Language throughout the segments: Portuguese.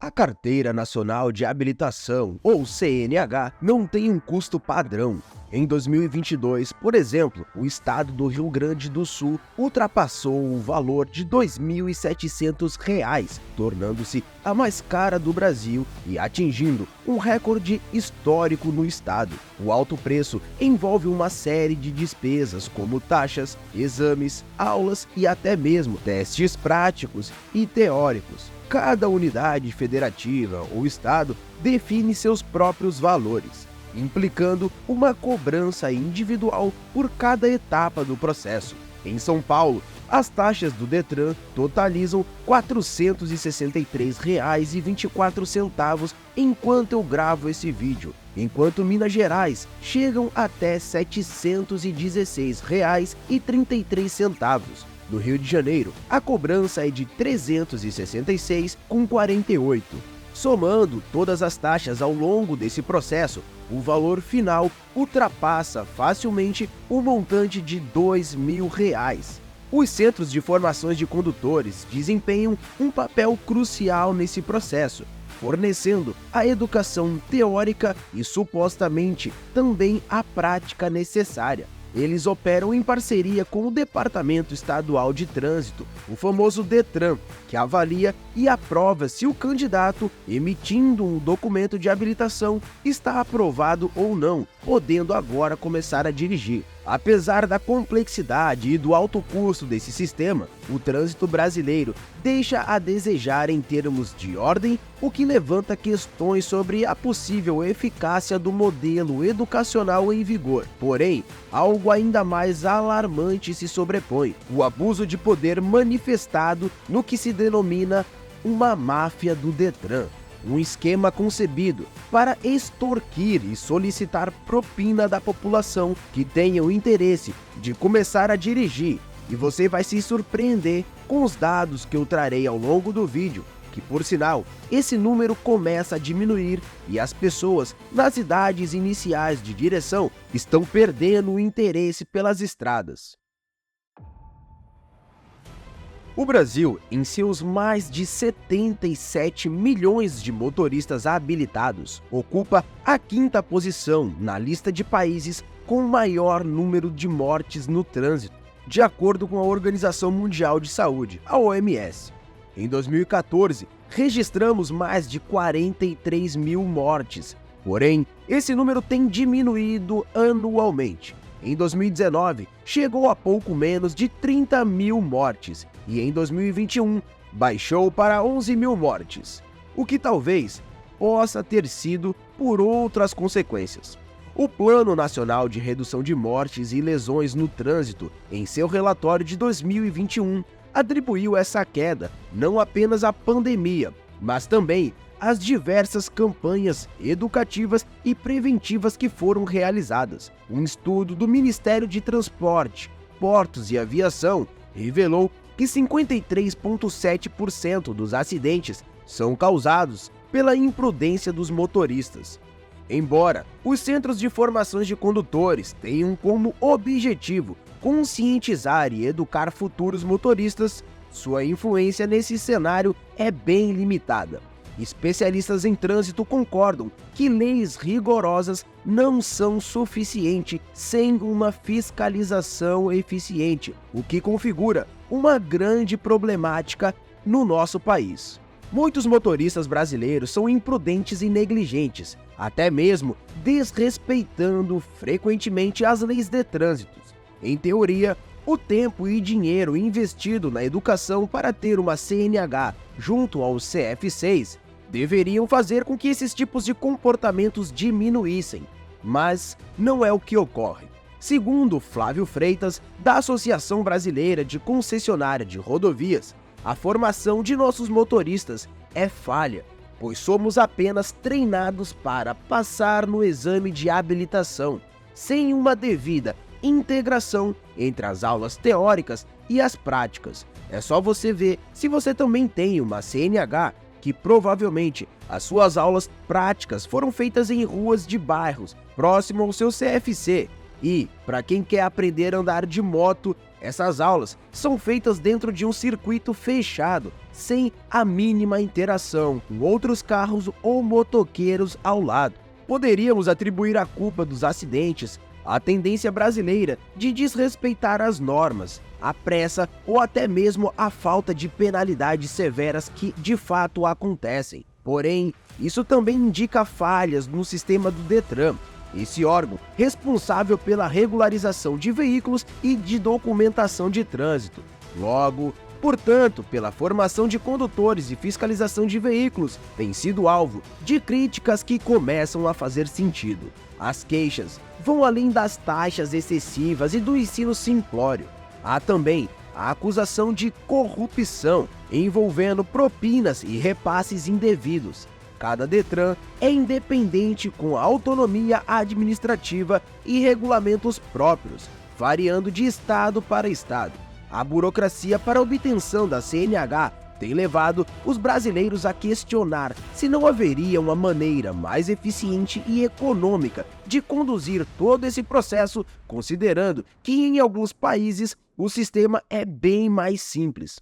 A Carteira Nacional de Habilitação, ou CNH, não tem um custo padrão. Em 2022, por exemplo, o estado do Rio Grande do Sul ultrapassou o valor de R$ 2.700, tornando-se a mais cara do Brasil e atingindo um recorde histórico no estado. O alto preço envolve uma série de despesas como taxas, exames, aulas e até mesmo testes práticos e teóricos. Cada unidade federativa ou estado define seus próprios valores, implicando uma cobrança individual por cada etapa do processo. Em São Paulo, as taxas do Detran totalizam R$ 463,24 enquanto eu gravo esse vídeo, enquanto Minas Gerais chegam até R$ 716,33. No Rio de Janeiro, a cobrança é de R$ 366,48. Somando todas as taxas ao longo desse processo, o valor final ultrapassa facilmente o montante de R$ 2.000. Os centros de formações de condutores desempenham um papel crucial nesse processo, fornecendo a educação teórica e supostamente também a prática necessária. Eles operam em parceria com o Departamento Estadual de Trânsito, o famoso Detran, que avalia e aprova se o candidato emitindo um documento de habilitação está aprovado ou não, podendo agora começar a dirigir. Apesar da complexidade e do alto custo desse sistema, o trânsito brasileiro deixa a desejar em termos de ordem, o que levanta questões sobre a possível eficácia do modelo educacional em vigor. Porém, algo ainda mais alarmante se sobrepõe: o abuso de poder manifestado no que se denomina uma máfia do Detran. Um esquema concebido para extorquir e solicitar propina da população que tenha o interesse de começar a dirigir. E você vai se surpreender com os dados que eu trarei ao longo do vídeo, que por sinal, esse número começa a diminuir e as pessoas nas idades iniciais de direção estão perdendo o interesse pelas estradas. O Brasil, em seus mais de 77 milhões de motoristas habilitados, ocupa a 5ª posição na lista de países com maior número de mortes no trânsito, de acordo com a Organização Mundial de Saúde, a OMS. Em 2014, registramos mais de 43 mil mortes, porém, esse número tem diminuído anualmente. Em 2019, chegou a pouco menos de 30 mil mortes e em 2021 baixou para 11 mil mortes, o que talvez possa ter sido por outras consequências. O Plano Nacional de Redução de Mortes e Lesões no Trânsito, em seu relatório de 2021, atribuiu essa queda não apenas à pandemia, mas também às diversas campanhas educativas e preventivas que foram realizadas. Um estudo do Ministério de Transporte, Portos e Aviação revelou que 53,7% dos acidentes são causados pela imprudência dos motoristas. Embora os centros de formações de condutores tenham como objetivo conscientizar e educar futuros motoristas, sua influência nesse cenário é bem limitada. Especialistas em trânsito concordam que leis rigorosas não são suficientes sem uma fiscalização eficiente, o que configura uma grande problemática no nosso país. Muitos motoristas brasileiros são imprudentes e negligentes, até mesmo desrespeitando frequentemente as leis de trânsito. Em teoria, o tempo e dinheiro investido na educação para ter uma CNH junto ao CF6 deveriam fazer com que esses tipos de comportamentos diminuíssem, mas não é o que ocorre. Segundo Flávio Freitas, da Associação Brasileira de Concessionária de Rodovias, a formação de nossos motoristas é falha, pois somos apenas treinados para passar no exame de habilitação, sem uma devida integração entre as aulas teóricas e as práticas. É só você ver se você também tem uma CNH, que provavelmente as suas aulas práticas foram feitas em ruas de bairros próximo ao seu CFC E, para quem quer aprender a andar de moto, essas aulas são feitas dentro de um circuito fechado, sem a mínima interação com outros carros ou motoqueiros ao lado. Poderíamos atribuir a culpa dos acidentes à tendência brasileira de desrespeitar as normas, a pressa ou até mesmo a falta de penalidades severas que de fato acontecem. Porém, isso também indica falhas no sistema do Detran, esse órgão responsável pela regularização de veículos e de documentação de trânsito. Logo, portanto, pela formação de condutores e fiscalização de veículos, tem sido alvo de críticas que começam a fazer sentido. As queixas vão além das taxas excessivas e do ensino simplório. Há também a acusação de corrupção envolvendo propinas e repasses indevidos. Cada Detran é independente com autonomia administrativa e regulamentos próprios, variando de estado para estado. A burocracia para a obtenção da CNH tem levado os brasileiros a questionar se não haveria uma maneira mais eficiente e econômica de conduzir todo esse processo, considerando que em alguns países o sistema é bem mais simples.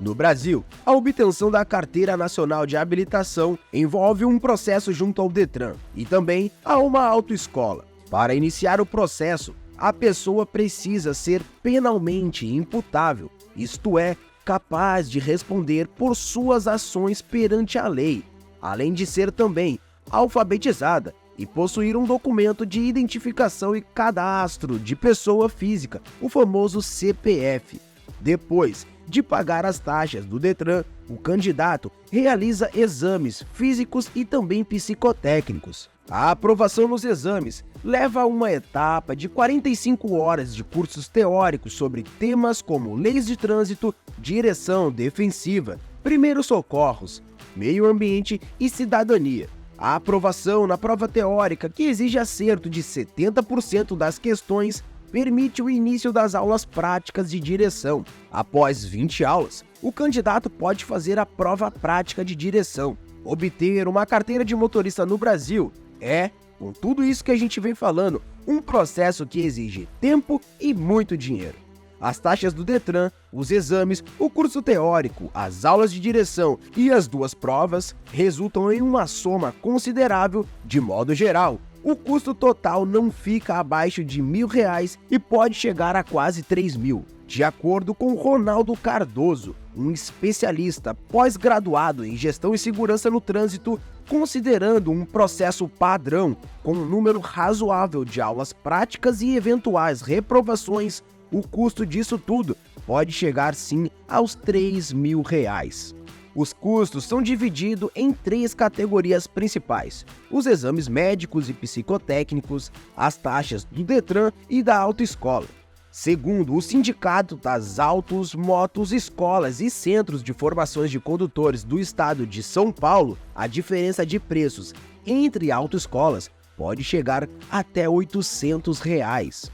No Brasil, a obtenção da Carteira Nacional de Habilitação envolve um processo junto ao Detran e também a uma autoescola. Para iniciar o processo, a pessoa precisa ser penalmente imputável, isto é, capaz de responder por suas ações perante a lei, além de ser também alfabetizada e possuir um documento de identificação e cadastro de pessoa física, o famoso CPF. Depois de pagar as taxas do Detran, o candidato realiza exames físicos e também psicotécnicos. A aprovação nos exames leva a uma etapa de 45 horas de cursos teóricos sobre temas como leis de trânsito, direção defensiva, primeiros socorros, meio ambiente e cidadania. A aprovação na prova teórica, que exige acerto de 70% das questões, permite o início das aulas práticas de direção. Após 20 aulas, o candidato pode fazer a prova prática de direção. Obter uma carteira de motorista no Brasil é, com tudo isso que a gente vem falando, um processo que exige tempo e muito dinheiro. As taxas do Detran, os exames, o curso teórico, as aulas de direção e as duas provas resultam em uma soma considerável. De modo geral, o custo total não fica abaixo de R$1.000 e pode chegar a quase R$3.000. De acordo com Ronaldo Cardoso, um especialista pós-graduado em gestão e segurança no trânsito, considerando um processo padrão com um número razoável de aulas práticas e eventuais reprovações, o custo disso tudo pode chegar sim aos R$3.000. Os custos são divididos em 3 categorias principais: os exames médicos e psicotécnicos, as taxas do Detran e da autoescola. Segundo o Sindicato das Autos, Motos, Escolas e Centros de Formações de Condutores do Estado de São Paulo, a diferença de preços entre autoescolas pode chegar até R$800.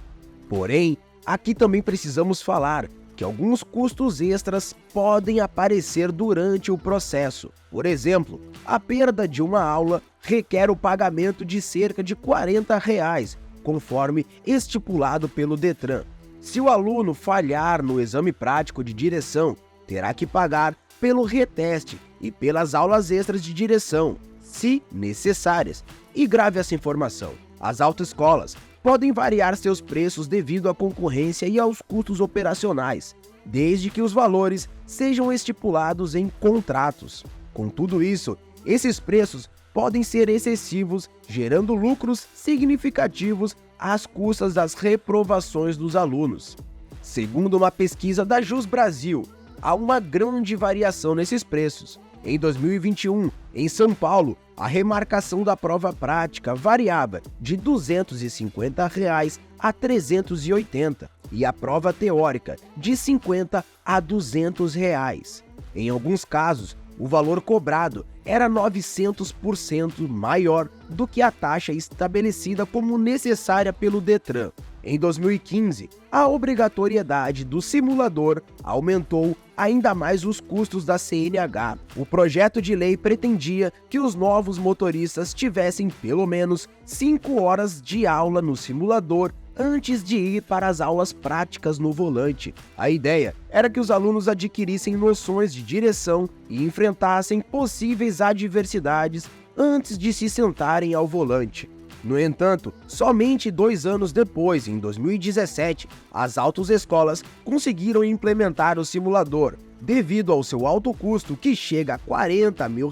Porém, aqui também precisamos falar que alguns custos extras podem aparecer durante o processo. Por exemplo, a perda de uma aula requer o pagamento de cerca de R$40, conforme estipulado pelo Detran. Se o aluno falhar no exame prático de direção, terá que pagar pelo reteste e pelas aulas extras de direção, se necessárias. E grave essa informação: as autoescolas podem variar seus preços devido à concorrência e aos custos operacionais, desde que os valores sejam estipulados em contratos. Com tudo isso, esses preços podem ser excessivos, gerando lucros significativos às custas das reprovações dos alunos. Segundo uma pesquisa da Jus Brasil, há uma grande variação nesses preços. Em 2021, em São Paulo, a remarcação da prova prática variava de R$250 a R$380 e a prova teórica de R$50 a R$200. Em alguns casos, o valor cobrado era 900% maior do que a taxa estabelecida como necessária pelo Detran. Em 2015, a obrigatoriedade do simulador aumentou ainda mais os custos da CNH. O projeto de lei pretendia que os novos motoristas tivessem pelo menos 5 horas de aula no simulador antes de ir para as aulas práticas no volante. A ideia era que os alunos adquirissem noções de direção e enfrentassem possíveis adversidades antes de se sentarem ao volante. No entanto, somente 2 anos depois, em 2017, as autoescolas conseguiram implementar o simulador, devido ao seu alto custo que chega a R$40 mil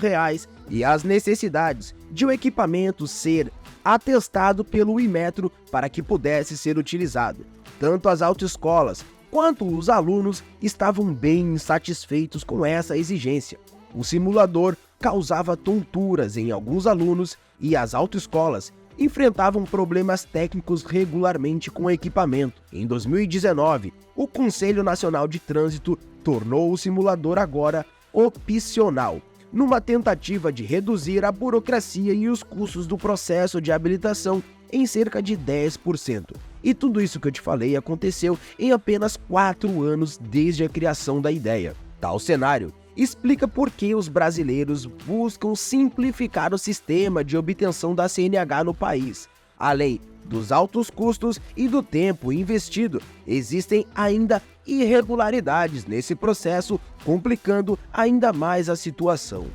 e às necessidades de o equipamento ser atestado pelo Inmetro para que pudesse ser utilizado. Tanto as autoescolas quanto os alunos estavam bem insatisfeitos com essa exigência. O simulador causava tonturas em alguns alunos e as autoescolas enfrentavam problemas técnicos regularmente com o equipamento. Em 2019, o Conselho Nacional de Trânsito tornou o simulador agora opcional, numa tentativa de reduzir a burocracia e os custos do processo de habilitação em cerca de 10%. E tudo isso que eu te falei aconteceu em apenas 4 anos desde a criação da ideia. Tal cenário explica por que os brasileiros buscam simplificar o sistema de obtenção da CNH no país. Além dos altos custos e do tempo investido, existem ainda irregularidades nesse processo, complicando ainda mais a situação.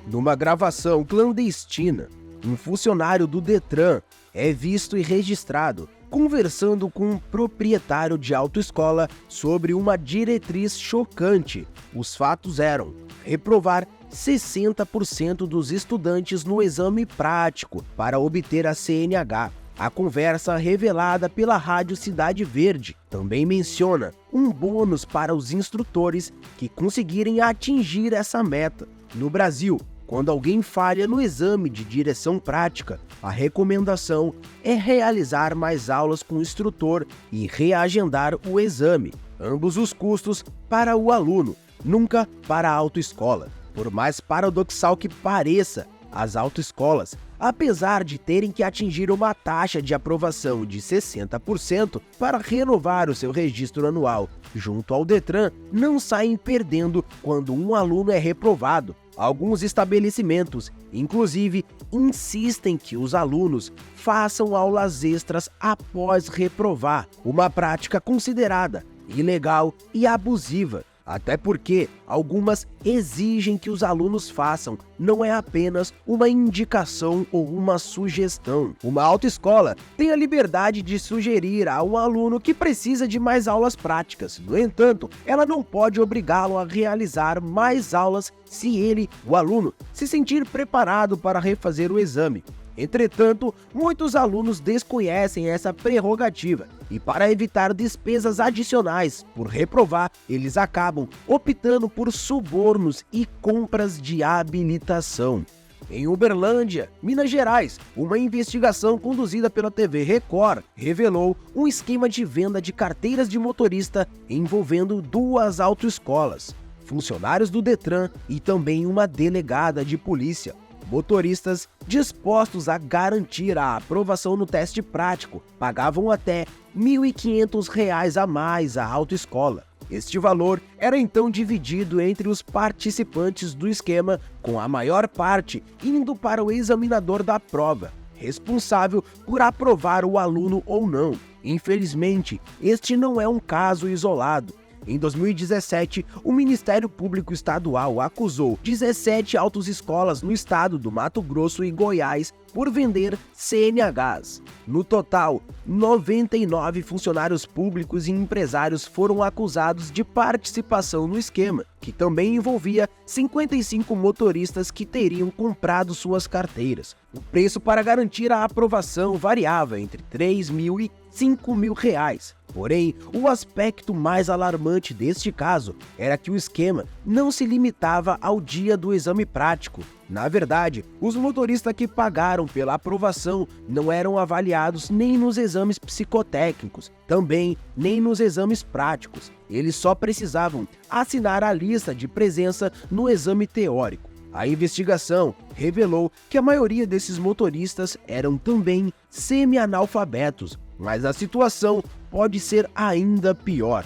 Numa gravação clandestina, um funcionário do Detran é visto e registrado conversando com um proprietário de autoescola sobre uma diretriz chocante. Os fatos eram reprovar 60% dos estudantes no exame prático para obter a CNH. A conversa revelada pela Rádio Cidade Verde também menciona um bônus para os instrutores que conseguirem atingir essa meta. No Brasil, quando alguém falha no exame de direção prática, a recomendação é realizar mais aulas com o instrutor e reagendar o exame, ambos os custos para o aluno, nunca para a autoescola. Por mais paradoxal que pareça, as autoescolas, apesar de terem que atingir uma taxa de aprovação de 60% para renovar o seu registro anual junto ao Detran, não saem perdendo quando um aluno é reprovado. Alguns estabelecimentos, inclusive, insistem que os alunos façam aulas extras após reprovar, uma prática considerada ilegal e abusiva. Até porque algumas exigem que os alunos façam, não é apenas uma indicação ou uma sugestão. Uma autoescola tem a liberdade de sugerir a um aluno que precisa de mais aulas práticas. No entanto, ela não pode obrigá-lo a realizar mais aulas se ele, o aluno, se sentir preparado para refazer o exame. Entretanto, muitos alunos desconhecem essa prerrogativa e, para evitar despesas adicionais por reprovar, eles acabam optando por subornos e compras de habilitação. Em Uberlândia, Minas Gerais, uma investigação conduzida pela TV Record revelou um esquema de venda de carteiras de motorista envolvendo 2 autoescolas, funcionários do Detran e também uma delegada de polícia. Motoristas dispostos a garantir a aprovação no teste prático pagavam até R$ 1.500 a mais à autoescola. Este valor era então dividido entre os participantes do esquema, com a maior parte indo para o examinador da prova, responsável por aprovar o aluno ou não. Infelizmente, este não é um caso isolado. Em 2017, o Ministério Público Estadual acusou 17 autoescolas no estado do Mato Grosso e Goiás por vender CNHs. No total, 99 funcionários públicos e empresários foram acusados de participação no esquema, que também envolvia 55 motoristas que teriam comprado suas carteiras. O preço para garantir a aprovação variava entre R$3.000 e R$5.000. Porém, o aspecto mais alarmante deste caso era que o esquema não se limitava ao dia do exame prático. Na verdade, os motoristas que pagaram pela aprovação não eram avaliados nem nos exames psicotécnicos, também nem nos exames práticos. Eles só precisavam assinar a lista de presença no exame teórico. A investigação revelou que a maioria desses motoristas eram também semi-analfabetos, mas a situação pode ser ainda pior.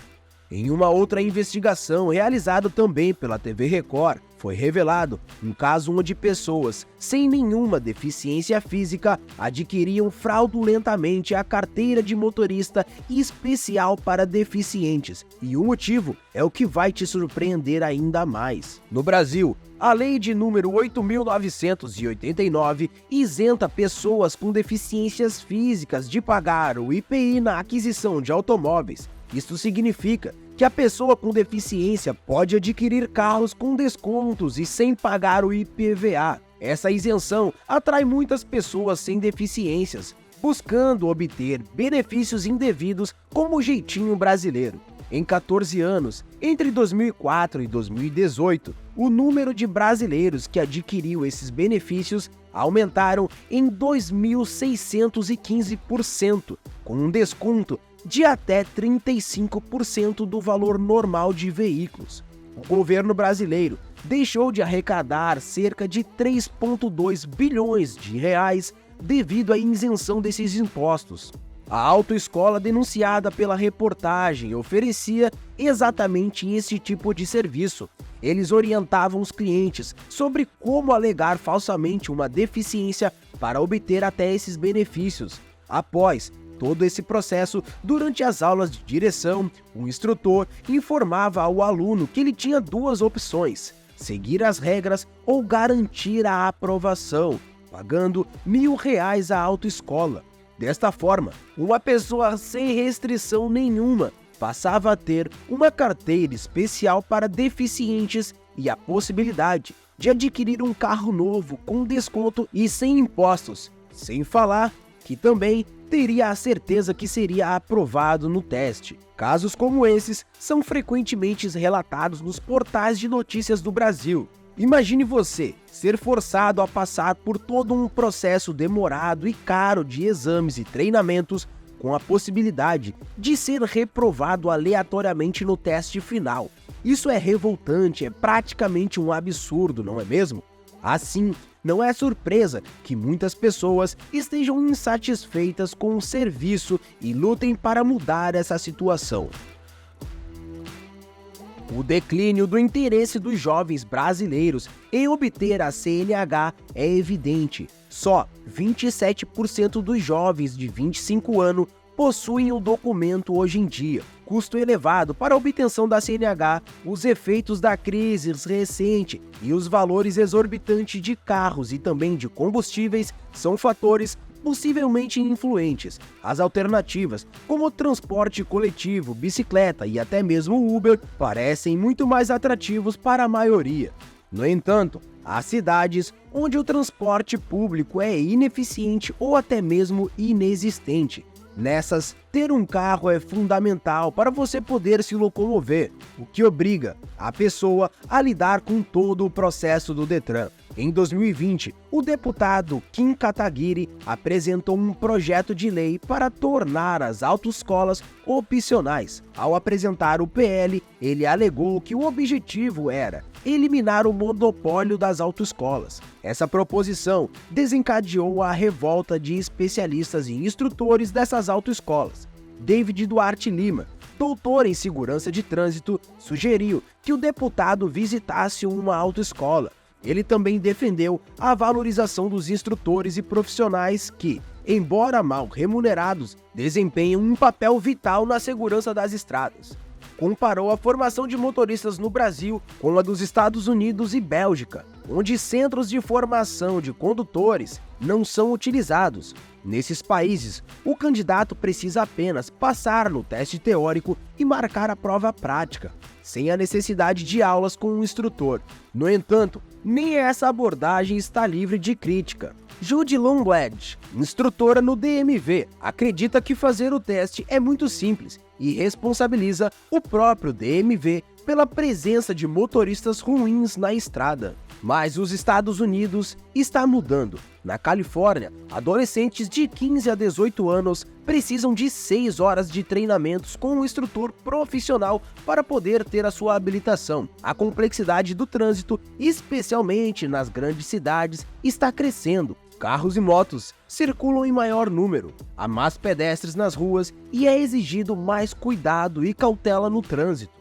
Em uma outra investigação realizada também pela TV Record, foi revelado um caso onde pessoas sem nenhuma deficiência física adquiriam fraudulentamente a carteira de motorista especial para deficientes. E o motivo é o que vai te surpreender ainda mais. No Brasil, a lei de número 8.989 isenta pessoas com deficiências físicas de pagar o IPI na aquisição de automóveis. Isto significa que a pessoa com deficiência pode adquirir carros com descontos e sem pagar o IPVA. Essa isenção atrai muitas pessoas sem deficiências, buscando obter benefícios indevidos como o jeitinho brasileiro. Em 14 anos, entre 2004 e 2018, o número de brasileiros que adquiriu esses benefícios aumentaram em 2.615%, com um desconto de até 35% do valor normal de veículos. O governo brasileiro deixou de arrecadar cerca de 3,2 bilhões de reais devido à isenção desses impostos. A autoescola denunciada pela reportagem oferecia exatamente esse tipo de serviço. Eles orientavam os clientes sobre como alegar falsamente uma deficiência para obter até esses benefícios. Após todo esse processo, durante as aulas de direção, o instrutor informava ao aluno que ele tinha duas opções: seguir as regras ou garantir a aprovação, pagando R$ 1.000 à autoescola. Desta forma, uma pessoa sem restrição nenhuma passava a ter uma carteira especial para deficientes e a possibilidade de adquirir um carro novo com desconto e sem impostos, sem falar que também teria a certeza que seria aprovado no teste. Casos como esses são frequentemente relatados nos portais de notícias do Brasil. Imagine você ser forçado a passar por todo um processo demorado e caro de exames e treinamentos com a possibilidade de ser reprovado aleatoriamente no teste final. Isso é revoltante, é praticamente um absurdo, não é mesmo? Assim, não é surpresa que muitas pessoas estejam insatisfeitas com o serviço e lutem para mudar essa situação. O declínio do interesse dos jovens brasileiros em obter a CNH é evidente. Só 27% dos jovens de 25 anos possuem o documento hoje em dia. Custo elevado para a obtenção da CNH, os efeitos da crise recente e os valores exorbitantes de carros e também de combustíveis são fatores possivelmente influentes. As alternativas, como transporte coletivo, bicicleta e até mesmo Uber, parecem muito mais atrativos para a maioria. No entanto, há cidades onde o transporte público é ineficiente ou até mesmo inexistente. Nessas, ter um carro é fundamental para você poder se locomover, o que obriga a pessoa a lidar com todo o processo do Detran. Em 2020, o deputado Kim Kataguiri apresentou um projeto de lei para tornar as autoescolas opcionais. Ao apresentar o PL, ele alegou que o objetivo era eliminar o monopólio das autoescolas. Essa proposição desencadeou a revolta de especialistas e instrutores dessas autoescolas. David Duarte Lima, doutor em segurança de trânsito, sugeriu que o deputado visitasse uma autoescola. Ele também defendeu a valorização dos instrutores e profissionais que, embora mal remunerados, desempenham um papel vital na segurança das estradas. Comparou a formação de motoristas no Brasil com a dos Estados Unidos e Bélgica, onde centros de formação de condutores não são utilizados. Nesses países, o candidato precisa apenas passar no teste teórico e marcar a prova prática, sem a necessidade de aulas com um instrutor. No entanto, nem essa abordagem está livre de crítica. Judy Longblad, instrutora no DMV, acredita que fazer o teste é muito simples e responsabiliza o próprio DMV pela presença de motoristas ruins na estrada. Mas os Estados Unidos está mudando. Na Califórnia, adolescentes de 15 a 18 anos precisam de 6 horas de treinamentos com um instrutor profissional para poder ter a sua habilitação. A complexidade do trânsito, especialmente nas grandes cidades, está crescendo. Carros e motos circulam em maior número, há mais pedestres nas ruas e é exigido mais cuidado e cautela no trânsito.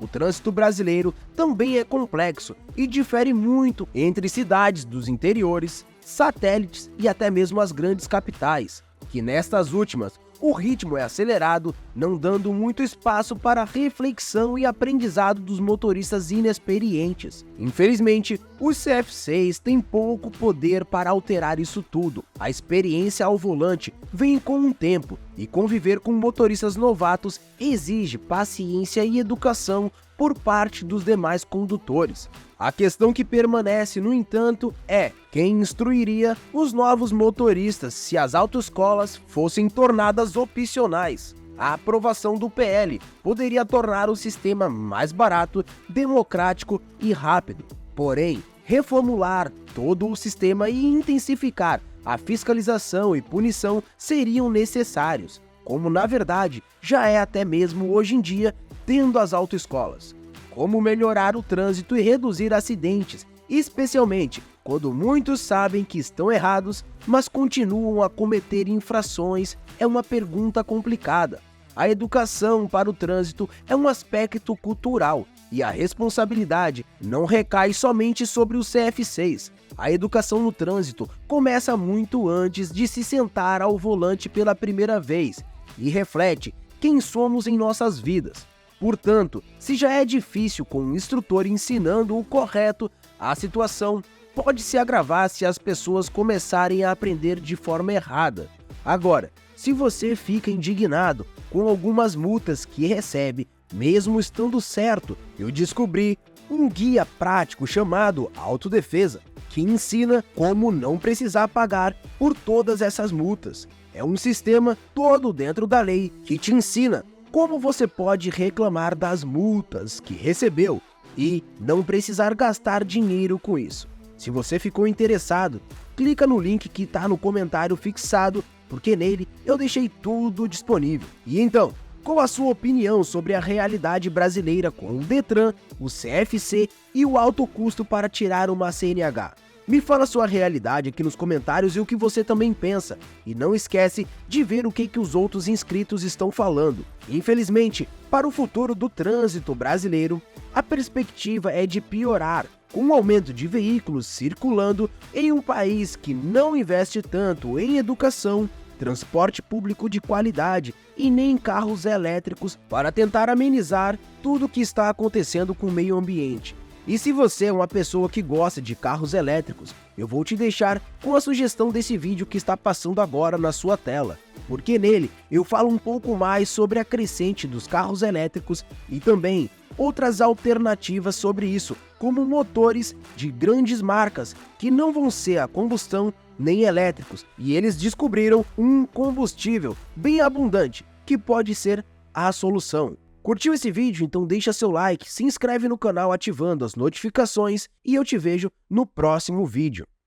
O trânsito brasileiro também é complexo e difere muito entre cidades dos interiores, satélites e até mesmo as grandes capitais, que nestas últimas o ritmo é acelerado, não dando muito espaço para reflexão e aprendizado dos motoristas inexperientes. Infelizmente, os CF6 têm pouco poder para alterar isso tudo. A experiência ao volante vem com o tempo e conviver com motoristas novatos exige paciência e educação por parte dos demais condutores. A questão que permanece, no entanto, é quem instruiria os novos motoristas se as autoescolas fossem tornadas opcionais. A aprovação do PL poderia tornar o sistema mais barato, democrático e rápido. Porém, reformular todo o sistema e intensificar a fiscalização e punição seriam necessários, como na verdade já é até mesmo hoje em dia tendo as autoescolas. Como melhorar o trânsito e reduzir acidentes, especialmente quando muitos sabem que estão errados, mas continuam a cometer infrações, é uma pergunta complicada. A educação para o trânsito é um aspecto cultural e a responsabilidade não recai somente sobre os CF6. A educação no trânsito começa muito antes de se sentar ao volante pela primeira vez e reflete quem somos em nossas vidas. Portanto, se já é difícil com um instrutor ensinando o correto, a situação pode se agravar se as pessoas começarem a aprender de forma errada. Agora, se você fica indignado com algumas multas que recebe, mesmo estando certo, eu descobri um guia prático chamado Autodefesa, que ensina como não precisar pagar por todas essas multas. É um sistema todo dentro da lei que te ensina como você pode reclamar das multas que recebeu e não precisar gastar dinheiro com isso. Se você ficou interessado, clica no link que está no comentário fixado, porque nele eu deixei tudo disponível. E então, qual a sua opinião sobre a realidade brasileira com o Detran, o CFC e o alto custo para tirar uma CNH? Me fala a sua realidade aqui nos comentários e o que você também pensa. E não esquece de ver o que os outros inscritos estão falando. Infelizmente, para o futuro do trânsito brasileiro, a perspectiva é de piorar, com o aumento de veículos circulando em um país que não investe tanto em educação, transporte público de qualidade e nem carros elétricos para tentar amenizar tudo o que está acontecendo com o meio ambiente. E se você é uma pessoa que gosta de carros elétricos, eu vou te deixar com a sugestão desse vídeo que está passando agora na sua tela, porque nele eu falo um pouco mais sobre a crescente dos carros elétricos e também outras alternativas sobre isso, como motores de grandes marcas que não vão ser a combustão nem elétricos, e eles descobriram um combustível bem abundante que pode ser a solução. Curtiu esse vídeo? Então deixa seu like, se inscreve no canal ativando as notificações e eu te vejo no próximo vídeo.